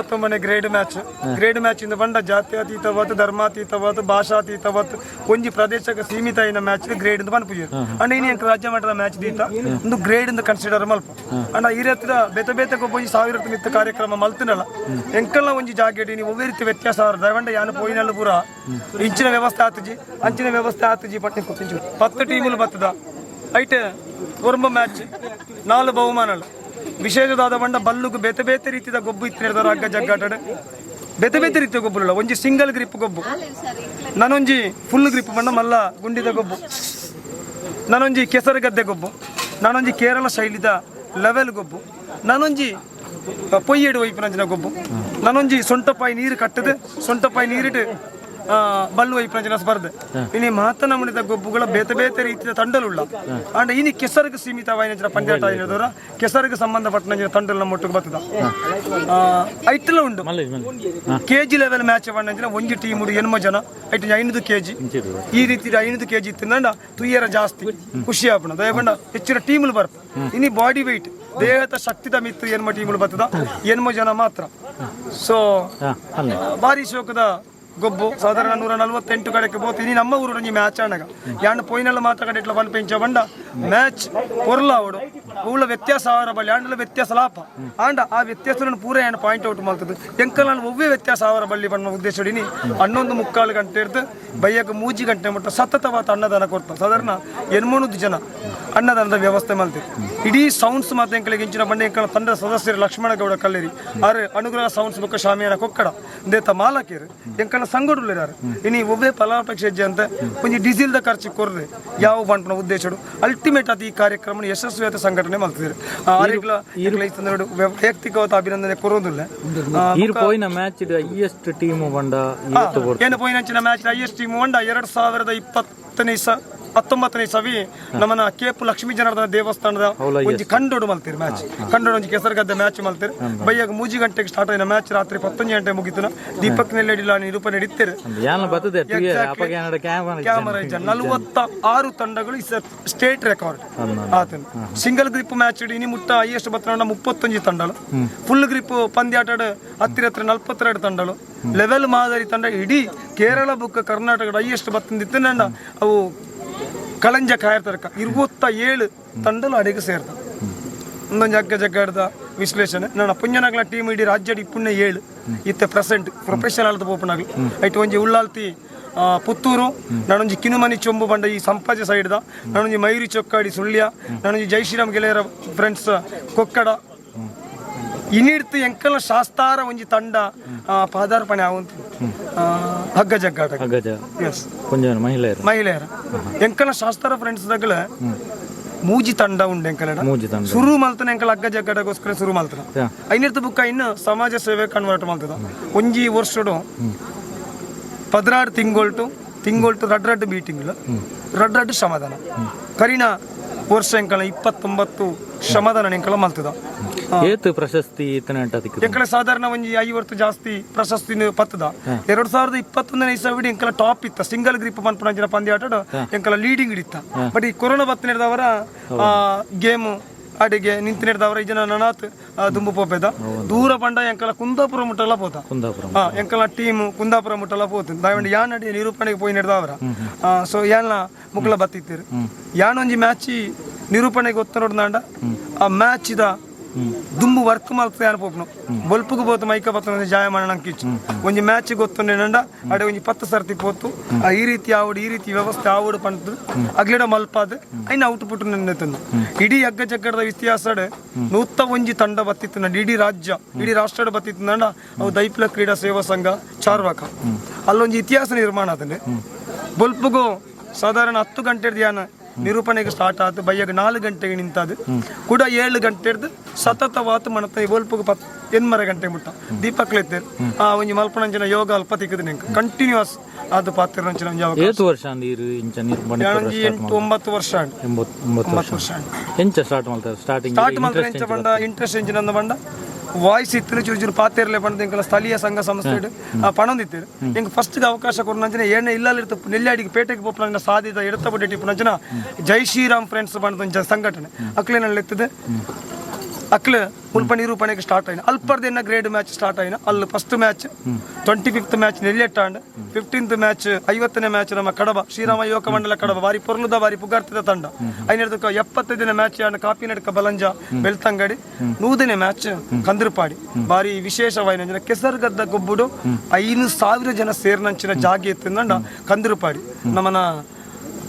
ಮತ್ತೊಮ್ಮೆ grade match ಇಂದ ಬಂಡ ಜಾತ್ಯತೀತವಾದ ಧರ್ಮಾತೀತವಾದ ಭಾಷಾತೀತವಾದ ಒಂಜಿ ಪ್ರದೇಶಕ್ಕೆ ಸೀಮಿತ ಇನ ಮ್ಯಾಚ್ ಗ್ರೇಡ್ ಇಂದ ಬಂದು ಅಂಡ್ ಇನಿ ರಾಜ್ಯ ಮಟ್ಟದ ಮ್ಯಾಚ್ ದೀತ ಒಂದು ಗ್ರೇಡ್ ಇಂದ ಕನ್ಸಿಡರ್ ಮಲ್ಪ ಅಂಡ್ ಈ ರೀತಿಯ ಬೇತೆ ಬೇತೆ ಒಂಜಿ 1000 ಮಿತ್ತ ಕಾರ್ಯಕ್ರಮ ಮಲ್ತಿನಲ್ಲ ಎಂಕಲ್ನ ಒಂಜಿ ಜಾಗೆಡಿ ನೀವು ಒಬ್ಬೇ ರೀತಿ ವ್ಯತ್ಯಾಸ ದಯವಂಡ ಯಾನು ಪೋಯಿನಲ್ಲ ಪೂರ ಇಂಚಿನ ವ್ಯವಸ್ಥೆ ಆತಜಿ ಅಂಚಿನ ವ್ಯವಸ್ಥೆ ಆತಜಿ ಪಟ್ಟಿ 10 ಟೀಮುಲು ಬತ್ತದ ಐಟೆ ಒರ್ಮ ಮ್ಯಾಚ್ 4 ಬಹುಮಾನಗಳು ವಿಶೇಷವಾದ ಬಂಡ ಬಲ್ಲುಗು ಬೇತೆ ಬೇತೆ ರೀತಿಯ ಗೊಬ್ಬು ಇತ್ತಿನ ಹಗ್ಗ ಜಗ್ಗಾಟಡೆ ಬೇತೆ ಬೇತೆ ರೀತಿಯ ಗೊಬ್ಬುಲ್ಲ ಒಂಜಿ ಸಿಂಗಲ್ ಗ್ರಿಪ್ ಗೊಬ್ಬು ನಾನೊಂಜಿ ಫುಲ್ ಗ್ರಿಪ್ ಬಂಡ ಮಲ್ಲ ಗುಂಡಿದ ಗೊಬ್ಬು ನಾನೊಂಜಿ ಕೆಸರು ಗದ್ದೆ ಗೊಬ್ಬು ನಾನೊಂಜಿ ಕೇರಳ ಶೈಲಿದ ಲೆವೆಲ್ ಗೊಬ್ಬು ನಾನೊಂಜಿ ಪೊಯ್ಯೇಡು ವೈಪನಂಚಿನ ಗೊಬ್ಬು ನಾನೊಂಜಿ ಸೊಂಟಪಾಯಿ ನೀರು ಕಟ್ಟದೆ ಸೊಂಟಪಾಯಿ ನೀರಿಟ್ಟು ಬಲ್ಲು ವೈಪನಂಚಿನ ಸ್ಪರ್ಧೆ ಇನಿ ಮಾತನಾಡಿದ ಗೊಬ್ಬುಗಳ ಬೇತೆ ಬೇತೆ ರೀತಿಯ ತಂಡಲುಳ್ಳ ಅಂಡ್ ಇನಿ ಕೆಸರಿಗೆ ಸೀಮಿತವಾಯಿನ ಪಂದ್ಯಾಟ ಏನದವರ ಕೆಸರಿಗೆ ಸಂಬಂಧಪಟ್ಟ ತಂಡಲ ಮೊಟ್ಟಿಗೆ ಬರ್ತದ ಐಟೆಲ್ಲ ಉಂಡು ಕೆಜಿ ಲೆವೆಲ್ ಮ್ಯಾಚ್ ಬಂದ ಒಂಜಿ ಟೀಮ್ ಎನ್ಮ ಜನ ಐಟ 5 kg ಈ ರೀತಿ 5 kg ಇತ್ತಿಂದ ತುಯ್ಯರ ಜಾಸ್ತಿ ಖುಷಿ ಆಪಣ ದಯಬಂಡ ಹೆಚ್ಚಿನ ಟೀಮ್ಲು ಬರ್ತ ಇನಿ ಬಾಡಿ ವೆಯ್ಟ್ ದೇಹದ ಶಕ್ತಿದ ಮಿತ್ತು ಎನ್ಮ ಟೀಮ್ಲು ಬರ್ತದ ಎನ್ಮ ಜನ ಮಾತ್ರ ಸೊ ಭಾರಿ ಶೋಕದ ಗೊಬ್ಬು ಸಾಧಾರಣ 148 ಕಡೆಗೆ ಹೋಗ್ತು ಇನಿ ನಮ್ಮ ಊರು ರಂಜಿ ಮ್ಯಾಚ್ ಆಣಗ ಯಾಣ ಪೋಯಿನೆಲ್ಲ ಮಾತಾಡಿ ಇಟ್ಲ ಬಂದು ಪೆಂಚ ಬಂಡ ಮ್ಯಾಚ್ ಪೊರ್ಲಾವಡು ಊಳ ವ್ಯತ್ಯಾಸ ಆವರ ಬಳಿ ಆಂಡಲ ವ್ಯತ್ಯಾಸ ಲಾಪ ಆಂಡ ಆ ವ್ಯತ್ಯಾಸ ಪೂರ ಏನು ಪಾಯಿಂಟ್ ಔಟ್ ಮಾಡ್ತದೆ ಎಂಕಲ್ ನಾನು ಒವ್ವೇ ವ್ಯತ್ಯಾಸ ಆವರ ಬಳ್ಳಿ ಬಣ್ಣ ಉದ್ದೇಶಡಿನಿ 11:45 ಗಂಟೆ ಇರ್ದು ಬೈಯಕ್ಕೆ 3 ಗಂಟೆ ಮಟ್ಟ ಸತತವಾದ ಅನ್ನದಾನ ಕೊಡ್ತಾರೆ ಸಾಧಾರಣ 800 ಜನ ಅನ್ನದಾನದ ವ್ಯವಸ್ಥೆ ಮಾಡ್ತೀವಿ ಇಡೀ ಸೌಂಡ್ಸ್ ಮಾತು ಎಂಕಲಿಗೆ ಇಂಚಿನ ಬಂಡೆ ಎಂಕಲ ತಂಡದ ಸದಸ್ಯರು ಲಕ್ಷ್ಮಣ ಗೌಡ ಕಲ್ಲೇರಿ ಆರೆ ಅನುಗ್ರಹ ಸೌಂಡ್ಸ್ ಬುಕ್ಕ ಶಾಮಿಯಾನ ಕೊಕ್ಕಡ ದೇತ ಮಾಲಕೇರು ಎಂಕಲ ಸಂಘಟುಲಿರಾರು ಇನಿ ಒಬ್ಬೇ ಫಲಾಪೇಕ್ಷೆ ಹೆಜ್ಜೆ ಅಂತ ಒಂಜಿ ಡೀಸೆಲ್ದ ಖರ್ಚು ಕೊರ್ರೆ ಯಾವ ಬಂಟನ ಉದ್ದೇಶಡು ಅಲ್ಟಿಮೇಟ್ ಅದು ಈ ಕಾರ್ಯಕ್ರಮ ಯಶಸ್ವಿಯಾದ ಸಂಘಟನೆ ಮಾಡ್ತಿದ್ದಾರೆ ವೈಯಕ್ತಿಕವಾದ ಅಭಿನಂದನೆ ಕೊರೋದಿಲ್ಲ ಏನು ಪೋಯಿನ ಮ್ಯಾಚ್ ಹೈಯೆಸ್ಟ್ ಟೀಮ್ ಬಂಡ 2019 ಸವಿ ನಮ್ಮನ ಕೇಪು ಲಕ್ಷ್ಮೀ ಜನಾರ್ದನ ದೇವಸ್ಥಾನದ ಒಂಜಿ ಕಂಡೋಡು ಮಲ್ತೀರಿ ಮ್ಯಾಚ್ ಕಂಡೋಡು ಒಂಜಿ ಕೆಸರುಗದ್ದೆ ಮ್ಯಾಚ್ ಮಲ್ತೀರಿ ಬೈಯಾಗ 3 ಗಂಟೆಗೆ ಸ್ಟಾರ್ಟ್ ಆಯ್ನ ಮ್ಯಾಚ್ ರಾತ್ರಿ 11 ಗಂಟೆ ಮುಗಿತು ದೀಪಕ್ ನೆಲ್ಲಡಿಲ್ಲ ನಿರೂಪಣೆ ನಡೀತಾರೆ ಕ್ಯಾಮರಾ 46 ತಂಡಗಳು ಸ್ಟೇಟ್ ರೆಕಾರ್ಡ್ ಆತನು ಸಿಂಗಲ್ ಗ್ರಿಪ್ ಮ್ಯಾಚ್ ಇನಿ ಮುಟ್ಟ ಹೈಯೆಸ್ಟ್ ಬತ್ತ 31 ತಂಡಗಳು ಫುಲ್ ಗ್ರಿಪ್ ಪಂದ್ಯಾಟ ಹತ್ತಿರ 42 ತಂಡಗಳು ಲೆವೆಲ್ ಮಾದರಿ ತಂಡ ಇಡೀ ಕೇರಳ ಬುಕ್ ಕರ್ನಾಟಕದ ಹೈಯೆಸ್ಟ್ ಬತ್ತಿಂದಿತ್ತು ನಂಡ ಅವು ಕಳಂಜ ಕಾಯಿರ್ತಾರಕ 27 ತಂಡಲು ಅಡಿಗೆ ಸೇರ್ತಾರೆ ಒಂದೊಂದು ಜಗ್ಗಾಡ್ದ ವಿಶ್ಲೇಷಣೆ ನನ್ನ ಪುಂಜನಗಳ ಟೀಮ್ ಇಡೀ ರಾಜ್ಯದ ಇಪ್ಪುಣ್ಣೆ 7 ಇತ್ತೆ ಪ್ರೆಸೆಂಟ್ ಪ್ರೊಫೆಷನಲ್ ಪೋಪನಾಗ್ಲಿ ಐಟು ಒಂಜಿ ಉಳ್ಳಾಲ್ತಿ ಪುತ್ತೂರು ನಾನೊಂಜಿ ಕಿನುಮನಿ ಚೊಂಬು ಬಂಡ ಈ ಸಂಪಾಜೆ ಸೈಡ್ದ ನಾನೊಂಜಿ ಮೈರಿ ಚೊಕ್ಕಾಡಿ ಸುಳ್ಯ ನಾನೊಂಜಿ ಜೈಶ್ರೀರಾಮ್ ಗೆಳೆಯರ ಫ್ರೆಂಡ್ಸ್ ಕೊಕ್ಕಡ ಇನ್ನಿಡ್ತು ಎಂಕಲ ಶಾಸ್ತಾರ ಒಂಜಿ ತಂಡ ಪಾದಾರ್ಪಣೆ ಆವಂತ ಹಗ್ಗ ಜಗ್ಗಾಟ ಮಹಿಳೆಯರ ಎಂಕಲ ಶಾಸ್ತಾರ ಫ್ರೆಂಡ್ಸ್ ದಗ್ಲ ಮೂಜಿ ತಂಡ ಉಂಡು ಎಂಕಲ ಶುರು ಮಲ್ತನ ಎಂಕಲ ಹಗ್ಗ ಜಗ್ಗಾಟಗೋಸ್ಕರ ಶುರು ಮಲ್ತನ ಐನಿರ್ತ ಬುಕ್ಕ ಇನ್ನು ಸಮಾಜ ಸೇವೆ ಕನ್ವರ್ಟ್ ಮಾಡ್ತದ ಒಂಜಿ ವರ್ಷಡು 16 ತಿಂಗೊಳ್ಟು ರಡ್ ಮೀಟಿಂಗ್ ರಡ್ ಶ್ರಮದಾನ ಕರಿನ ವರ್ಷ ಎಂಕಲ 29 ಶ್ರಮದಾನ ಎಂಕಲ ಮಲ್ತದ ಪ್ರಶಸ್ತಿ ಎಂಕಲ ಸಾಧಾರಣ ಒಂಜಿ 50 ಜಾಸ್ತಿ ಪ್ರಶಸ್ತಿ ಪತ್ತದ 2021 ಇಸವಿಡಿ ಎಂಕಲ ಟಾಪ್ ಇತ್ತ ಸಿಂಗಲ್ ಗ್ರಿಪ್ ಪನ್ಪುನಂಚಿನ ಪಂದ್ಯಾಟ ಎಂಕಲ ಲೀಡಿಂಗ್ ಇಡಿತ್ತ ಬಟ್ ಈ ಕೊರೋನಾ ಬತ್ತಿನದವರ ಗೇಮ್ ಅಡಿಗೆ ನಿಂತಿನದವರ ಜನ ನನಾತ್ ದುಂಬು ಪೋಪೆದ ದೂರ ಪಂಡ ಎಂಕಲ ಕುಂದಾಪುರ ಮುಟ್ಟಲ್ಲ ಪೋತ ಎಂಕಲ ಟೀಮ್ ಕುಂದಾಪುರ ಮುಟ್ಟಲ್ಲ ಪೋತು ದಾಯಂಡ ಯಾನ್ ಅಡಿ ನಿರೂಪಣೆಗೆ ಪೋಯಿ ನಡೆದವರ ಸೊ ಯಾನ್ ಮುಕ್ಲ ಬತ್ತಿತ್ತೀರಿ ಯಾನ್ ಒಂಜಿ ಮ್ಯಾಚ್ ನಿರೂಪಣೆಗೆ ಒತ್ತ ನೋಡ್ದಾಂಡ ಆ ಮ್ಯಾಚ್ ಇದ ದುಂಬು ವರ್ಕ್ ಮಾಡ್ತಾ ಅನ್ಪೋಪ್ನು ಬಲ್ಪುಗು ಬೋತು ಮೈಕ ಬತ್ತ ಜಾಯಮಾನ ನಂಕಿಚ್ಚು ಒಂಜಿ ಮ್ಯಾಚ್ ಗೊತ್ತೊಂಡೆ ನಂಡ ಅಡೆ ಒಂಜಿ 10 ಸರ್ತಿ ಪೋತು ಈ ರೀತಿ ಆವಡು ಈ ರೀತಿ ವ್ಯವಸ್ಥೆ ಆವಡು ಪಂಟು ಅಗ್ಲಿಡ ಮಲ್ಪಾದ ಐನ ಔಟ್ ಪುಟ್ ನೆನ್ನೆತಂದು ಇಡೀ ಹಗ್ಗ ಜಗ್ಗಡದ ಇತಿಹಾಸಡ್ 101 ತಂಡ ಬತ್ತಿತ್ತು ನಂಡ ಇಡೀ ರಾಷ್ಟ್ರ ಬತ್ತಿತ್ತು ನಂಡ ಅವು ದೈಪ್ಲ ಕ್ರೀಡಾ ಸೇವಾ ಸಂಘ ಚಾರ್ವಾಕ ಅಲ್ಲೊಂಜಿ ಇತಿಹಾಸ ನಿರ್ಮಾಣ ಅದನ್ನೇ ಬಲ್ಪುಗು ಸಾಧಾರಣ 10 ಗಂಟೆ ಧ್ಯಾನ ನಿರೂಪಣೆಗೆ ಸ್ಟಾರ್ಟ್ ಆಯ್ತು ಬೈಯಾಗ 4 ಗಂಟೆಗೆ ನಿಂತದು ಕೂಡ 7 ಗಂಟೆ ಸತತವಾತು ಮಣತ ಬಲ್ಪುಗು 8 ಗಂಟೆ ಮುಟ್ಟ ದೀಪಕ್ಲೆತ್ತೇರು ಒಂಜಿ ಮಲ್ಪನಂಚಿನ ಯೋಗ ಅಲ್ಪ ತಿಕ್ಕದ ಕಂಟಿನ್ಯೂಸ್ ಅದು ಪಾತ್ರ 8 ವರ್ಷ 9 ವರ್ಷ ಸ್ಟಾರ್ಟ್ ಮಾಡ್ತಾರೆ ಬಂಡ ಇಂಟ್ರೆಸ್ಟ್ ಎಂಚಿನ ಬಂಡ ವಾಯ್ಸ್ ಇತ್ತು ಚೂರು ಚೂರು ಪಾತಿರಲೆ ಪಂಡ ಎಂಕಲ ಸ್ಥಳೀಯ ಸಂಘ ಸಂಸ್ಥೆ ಪಣೊಂದಿತ್ತೇರು ಎಂಗೆ ಫಸ್ಟ್ಗೆ ಅವಕಾಶ ಕೊಡನಂಚಿನ ಏನೇ ಇಲ್ಲಲ್ಲಿರ್ತ ನೆಲ್ಲಾಡಿಗೆ ಪೇಟೆಗೆ ಪೋಪನ ಸಾಧ್ಯತೆ ಎಡತ ಬಡ್ಡಿ ಟಿಪ್ಪು ನಂಚಿನ ಜೈ ಶ್ರೀರಾಮ್ ಫ್ರೆಂಡ್ಸ್ ಬಂದ ಸಂಘಟನೆ ಅಕ್ಲೇನಲ್ಲಿ ಎತ್ತದೆ ಅಕ್ಲು ಮುಲ್ಪ ನಿರೂಪಣೆಗೆ ಸ್ಟಾರ್ಟ್ ಆಯ್ನ ಅಲ್ಪರ್ದಿನ ಗ್ರೇಡ್ ಮ್ಯಾಚ್ ಸ್ಟಾರ್ಟ್ ಆಯ್ನ ಅಲ್ಲಿ ಫಸ್ಟ್ ಮ್ಯಾಚ್ 25th ಮ್ಯಾಚ್ ನೆಲ್ಲೆಟ್ಟಾಂಡ್ 15th ಮ್ಯಾಚ್ 50ನೇ ಮ್ಯಾಚ್ ನಮ್ಮ ಕಡಬ ಶ್ರೀರಾಮ ಯುವಕ ಮಂಡಲ ಕಡಬ ಬಾರಿ ಪೊರ್ಲುದ ಬಾರಿ ಪುಗಾರ್ತಿದ ತಂಡ ಐನರ್ದಕ್ಕ 75ನೇ match and Kapinadka ಬಲಂಜ Belthangady 100ನೇ match ಕಂದ್ರಪಾಡಿ ಬಾರಿ ವಿಶೇಷವಾಯಿನ ಕೆಸರ್ಗದ್ದ ಗೊಬ್ಬುಡು 5,000 ಜನ ಸೇರ್ನಂಚಿನ ಜಾಗ ಎತ್ತಿಂದ ಕಂದ್ರಪಾಡಿ ನಮ್ಮನ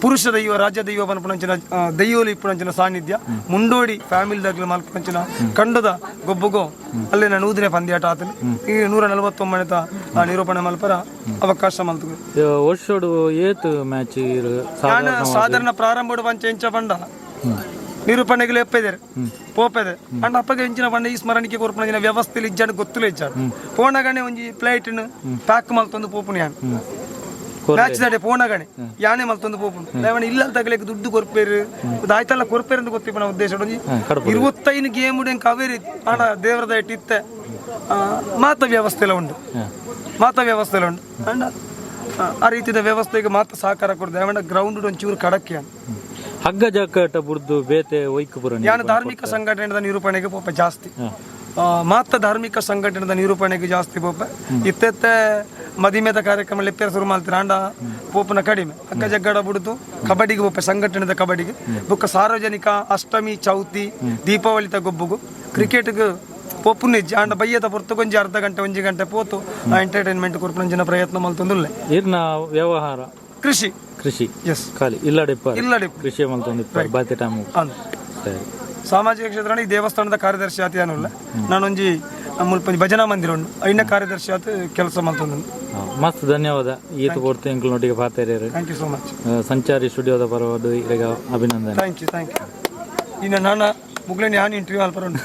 ಪುರುಷ ದೈವ ರಾಜ್ಯ ದೈವ ಪನಪನಂಚಿನ ದೈವಲಿ ಇಪ್ಪನಂಚಿನ ಸಾನ್ನಿಧ್ಯ ಮುಂಡೋಡಿ ಫ್ಯಾಮಿಲಿ ದಾಗ್ಲಿ ಮಲ್ಪನಂಚಿನ ಕಂಡದ ಗೊಬ್ಬಗೋ ಅಲ್ಲಿನ 100ನೇ ಪಂದ್ಯಾಟ ಆತಲಿ ಈ 149ನೇ ನಿರೂಪಣೆ ಮಲ್ಪರ ಅವಕಾಶ ಮಲ್ತು ವರ್ಷೋಡು ಏತ್ ಮ್ಯಾಚ್ ಸಾಧಾರಣ ಪ್ರಾರಂಭ ಪಂಚ ಇಂಚ ಪಂಡ ನಿರೂಪಣೆಗಳು ಎಪ್ಪಿದ್ದಾರೆ ಪೋಪೆದೆ ಅಂಡ್ ಅಪ್ಪಗೆ ಇಂಚಿನ ಪಂಡ ಈ ಸ್ಮರಣಿಕೆ ಕೊರ್ಪನ ವ್ಯವಸ್ಥೆಲಿ ಇಜ್ಜಾಡ್ ಗೊತ್ತಲೇ ಇಜ್ಜಾಡ್ ಪೋಣಗಣೆ ಒಂಜಿ ಪ್ಲೇಟಿನ ಪ್ಯಾಕ್ ಮಲ್ತೊಂದು ಪೋಪುನಿ ಮ್ಯಾಚ್ ದಾಡೆ ಪೋಣಗಣೆ ಯಾನೆ ಮಲ್ತೊಂದು ಪೋಪುನು ಲೇವಣ ಇಲ್ಲ ತಗಲಿಕ್ಕೆ ದುಡ್ಡು ಕೊರ್ಪೇರು ಆಯ್ತಲ್ಲ ಕೊರ್ಪೇರು ಅಂತ ಗೊತ್ತಿಪ್ಪ ನಾವು ಉದ್ದೇಶ 25 ಗೇಮ್ ಉಂಟು ಕವೇರಿ ಆಡ ದೇವರದ ಇಟ್ಟಿತ್ತೆ ಮಾತ ವ್ಯವಸ್ಥೆಲ್ಲ ಉಂಟು ಅಂಡ್ ಆ ರೀತಿಯ ವ್ಯವಸ್ಥೆಗೆ ಮಾತ್ರ ಸಹಕಾರ ಕೊಡ್ದೆ ಅವನ ಗ್ರೌಂಡ್ ಒಂಚೂರು ಕಡಕ್ಕೆ ಹಗ್ಗ ಜಾಕಟ ಬುಡ್ದು ಬೇತೆ ಒಯ್ಕುಪುರ ಯಾನ ಧಾರ್ಮಿಕ ಸಂಘಟನೆದ ನಿರೂಪಣೆಗೆ ಪೋಪ ಜಾಸ್ತಿ ಮಾತ್ರ ಧಾರ್ಮಿಕ ಸಂಘಟನೆದ ನಿರೂಪಣೆಗೆ ಜಾಸ್ತಿ ಪೋಪ ಇತ್ತೆ ಮದಿಮೆದ ಕಾರ್ಯಕ್ರಮ ಲೆಪ್ಪೇರ ಶುರು ಮಾಡ್ತೀರ ಅಂಡ ಪೋಪನ ಕಡಿಮೆ ಹಗ್ಗ ಜಗ್ಗಡ ಬಿಡುದು ಕಬಡ್ಡಿಗೆ ಪೋಪ ಸಂಘಟನೆದ ಕಬಡ್ಡಿಗೆ ಬುಕ್ಕ ಸಾರ್ವಜನಿಕ ಅಷ್ಟಮಿ ಚೌತಿ ದೀಪಾವಳಿ ತಗೊಬ್ಬುಗು ಕ್ರಿಕೆಟ್ಗೆ ಪೋಪು ನಿಜ ಅಂಡ ಬಯ್ಯದ ಪೊರ್ತು ಕೊಂಚ ಅರ್ಧ ಗಂಟೆ 1 ಗಂಟೆ ಪೋತು ಎಂಟರ್ಟೈನ್ಮೆಂಟ್ ಕೊರ್ಪುನಂಚಿನ ಪ್ರಯತ್ನ ಮಲ್ತೊಂದುಲ್ಲೆ ಇರ್ನ ವ್ಯವಹಾರ ಕೃಷಿ ಎಸ್ ಖಾಲಿ ಇಲ್ಲಡೆ ಕೃಷಿ ಮಲ್ತೊಂದು ಬಾತೆ ಟೈಮ್ ಸರಿ ಸಾಮಾಜಿಕ ಕ್ಷೇತ್ರ ಈ ದೇವಸ್ಥಾನದ ಕಾರ್ಯದರ್ಶಿ ಆತಿ ಅನ್ನಲ್ಲ ನಾನೊಂಜಿ ಮುಲ್ಪ ಭಜನಾ ಮಂದಿರ ಉಂಟು ಐನ ಕಾರ್ಯದರ್ಶಿ ಆತ ಕೆಲಸ ಮಾಡ್ತಂದು ಮಸ್ತ್ ಧನ್ಯವಾದ ಈತ ಪೊರ್ತು ಎಂಕ್ಲೊಟ್ಟಿಗೆ ಪಾತೇರಿ ಥ್ಯಾಂಕ್ ಯು ಸೋ ಮಚ್ ಸಂಚಾರಿ ಸ್ಟುಡಿಯೋದ ಪರವಾದ ಈಗ ಅಭಿನಂದನೆ ಥ್ಯಾಂಕ್ ಯು ಇನ್ನು ನಾನು ಮುಗ್ಲೇನಿ ನಾನು ಇಂಟರ್ವ್ಯೂ ಅಲ್ಪ ಉಂಟು